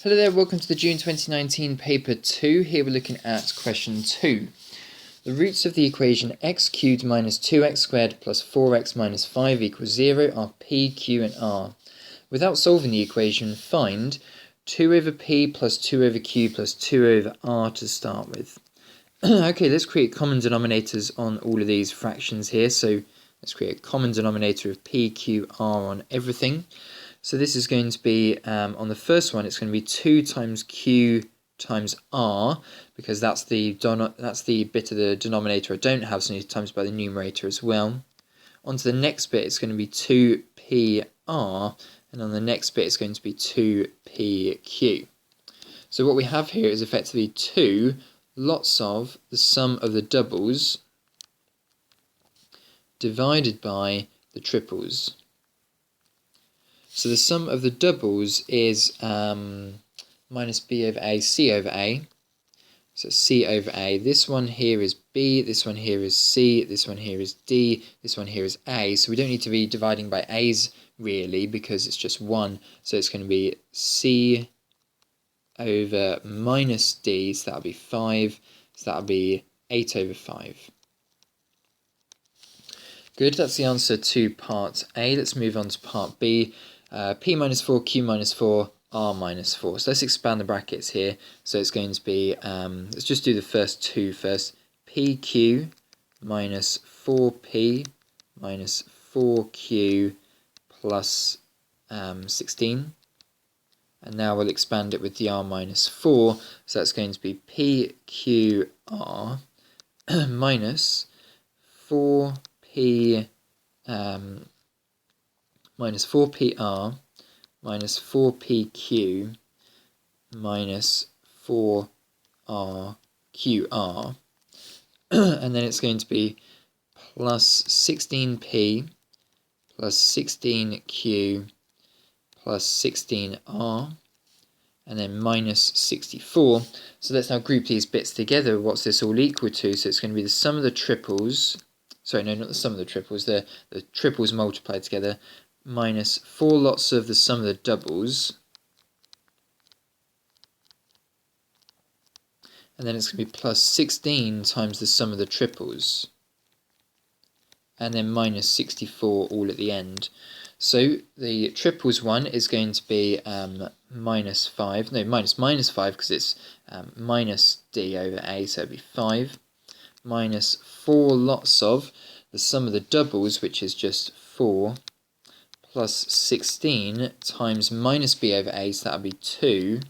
Hello there, welcome to the June 2019 paper 2. Here we're looking at question 2. The roots of the equation x cubed minus 2x squared plus 4x minus 5 equals 0 are p, q and r. Without solving the equation, find 2 over p plus 2 over q plus 2 over r to start with. Okay, let's create common denominators on all of these fractions here. So let's create a common denominator of p, q, r on everything. So this is going to be, on the first one, it's going to be 2 times q times r, because that's the bit of the denominator I don't have, so I need to times by the numerator as well. On to the next bit, it's going to be 2pr, and on the next bit, it's going to be 2pq. So what we have here is effectively 2 lots of the sum of the doubles divided by the triples. So the sum of the doubles is minus b over a, c over a. So c over a. This one here is b, this one here is c, this one here is d, this one here is a. So we don't need to be dividing by a's really because it's just 1. So it's going to be c over minus d, so that'll be 5. So that'll be 8 over 5. Good, that's the answer to part A. Let's move on to part B. P minus 4, Q minus 4, R minus 4. So let's expand the brackets here. So it's going to be, let's just do the first two first. PQ minus 4P minus 4Q plus 16. And now we'll expand it with the R minus 4. So that's going to be PQR minus 4P minus 4PR minus 4PQ minus 4RQR. And then it's going to be plus 16P plus 16Q plus 16R and then minus 64. So let's now group these bits together. What's this all equal to? So it's going to be the sum of the triples. Sorry, no, not the sum of the triples. The triples multiplied together minus 4 lots of the sum of the doubles. And then it's going to be plus 16 times the sum of the triples. And then minus 64 all at the end. So the triples one is going to be minus 5. No, minus 5 because it's minus d over a, so it'll be 5. Minus 4 lots of the sum of the doubles, which is just 4, plus 16 times minus b over a, so that'll be 2,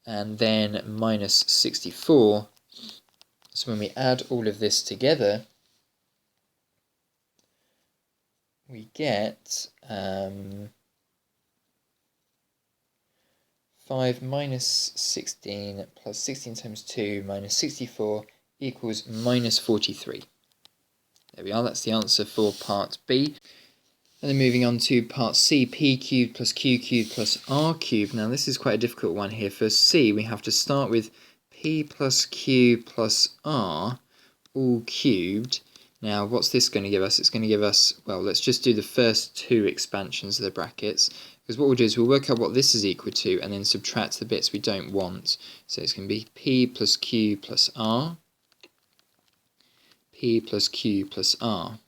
and then minus 64. So when we add all of this together, we get 5 minus 16 plus 16 times 2 minus 64 equals minus 43. There we are, that's the answer for part B. And then moving on to part C, p cubed plus q cubed plus r cubed. Now this is quite a difficult one here. For C, we have to start with p plus q plus r all cubed. Now what's this going to give us? It's going to give us, well, let's just do the first two expansions of the brackets. Because what we'll do is we'll work out what this is equal to and then subtract the bits we don't want. So it's going to be p plus q plus r, p plus q plus r.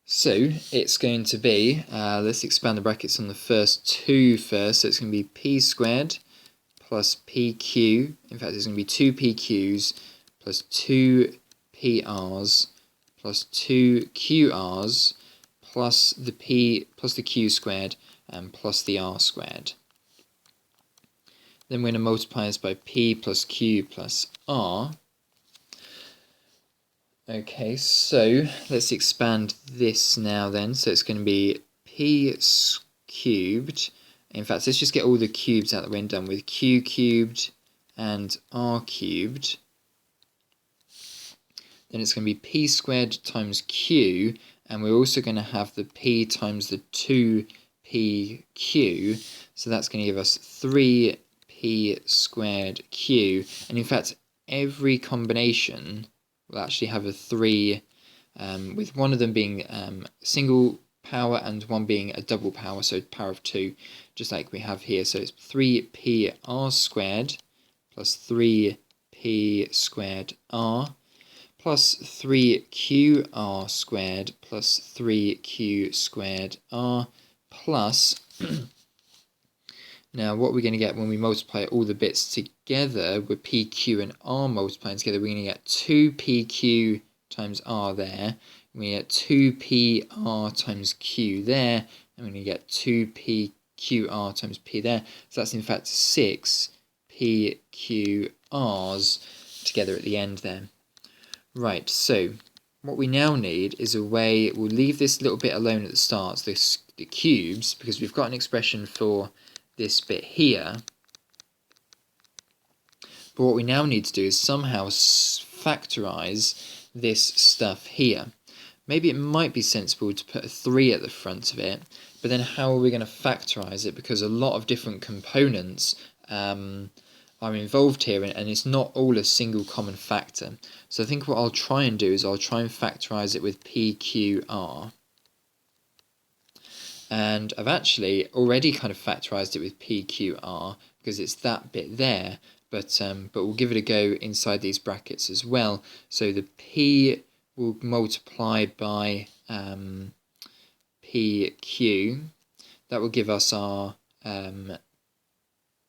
So it's going to be, let's expand the brackets on the first two first. So it's going to be p squared plus pq. In fact, it's going to be 2 pq's plus 2 prs plus 2 qrs plus the p plus the q squared and plus the r squared. Then we're going to multiply this by p plus q plus r. Okay, so let's expand this now then. So it's going to be p cubed. In fact, let's just get all the cubes out that we're done with. Q cubed and r cubed. Then it's going to be p squared times q, and we're also going to have the p times the 2pq. So that's going to give us 3p squared q. And in fact, every combination will actually have a 3, with one of them being single power and one being a double power, so power of 2, just like we have here. So it's 3pr squared plus 3p squared r plus 3qr squared plus 3q squared r plus now what we're going to get when we multiply all the bits together with p, q and r multiplying together, we're going to get 2pq times r there, we get 2pr times q there, and we're going to get 2pqr times p there. So that's in fact 6 PQRs together at the end there. Right, so what we now need is a way, we'll leave this little bit alone at the start, so the cubes, because we've got an expression for this bit here. But what we now need to do is somehow factorize this stuff here. Maybe it might be sensible to put a 3 at the front of it, but then how are we going to factorize it? Because a lot of different components are involved here, and it's not all a single common factor. So I think what I'll try and do is I'll try and factorize it with PQR. And I've actually already kind of factorized it with PQR because it's that bit there, but we'll give it a go inside these brackets as well. So the P will multiply by PQ. That will give us our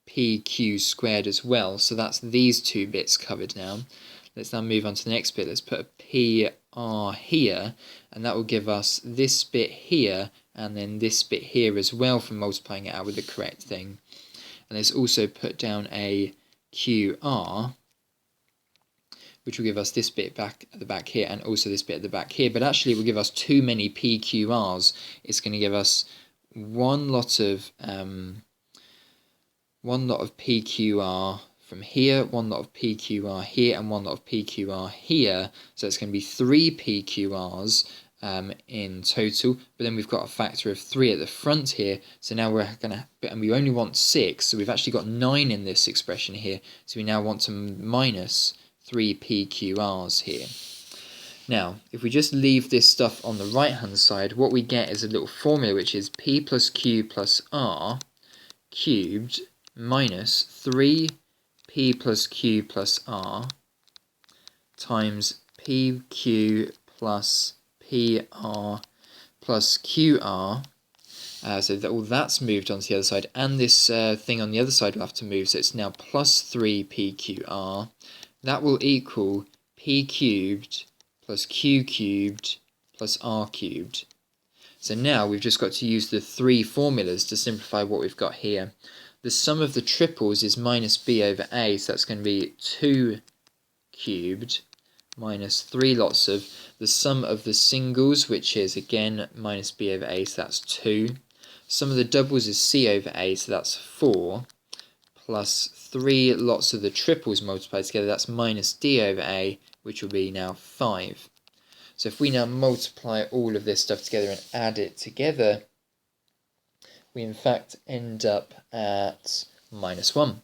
PQ squared as well. So that's these two bits covered now. Let's now move on to the next bit. Let's put a PR here, and that will give us this bit here, and then this bit here as well from multiplying it out with the correct thing. And let's also put down a QR, which will give us this bit back at the back here, and also this bit at the back here. But actually it will give us too many PQRs. It's going to give us one lot of PQR from here, one lot of PQR here, and one lot of PQR here. So it's going to be 3 PQRs in total, but then we've got a factor of 3 at the front here, so now we're going to, and we only want 6, so we've actually got 9 in this expression here, so we now want to minus 3 PQRs here. Now, if we just leave this stuff on the right hand side, what we get is a little formula which is P plus Q plus R cubed minus 3P plus Q plus R times PQ plus PR plus QR. So that all that's moved onto the other side, and this thing on the other side will have to move, so it's now plus 3PQR. That will equal P cubed plus Q cubed plus R cubed. So now we've just got to use the 3 formulas to simplify what we've got here. The sum of the triples is minus B over A, so that's going to be 2 cubed minus 3 lots of the sum of the singles, which is again minus B over A, so that's 2. Sum of the doubles is C over A, so that's 4, plus 3 lots of the triples multiplied together, that's minus D over A, which will be now 5. So if we now multiply all of this stuff together and add it together, we in fact end up at minus 1.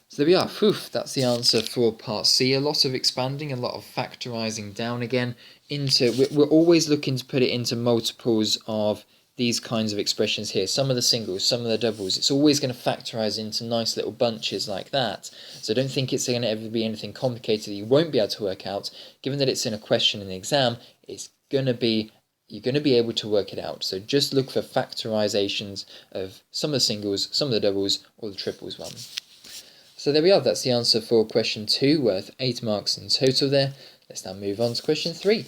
So there we are. That's the answer for part C. A lot of expanding, a lot of factorising down again. We're always looking to put it into multiples of these kinds of expressions here. Some of the singles, some of the doubles. It's always going to factorise into nice little bunches like that. So don't think it's going to ever be anything complicated that you won't be able to work out. Given that it's in a question in the exam, you're going to be able to work it out. So just look for factorizations of some of the singles, some of the doubles, or the triples one. So there we are, that's the answer for question 2, worth 8 marks in total there. Let's now move on to question 3.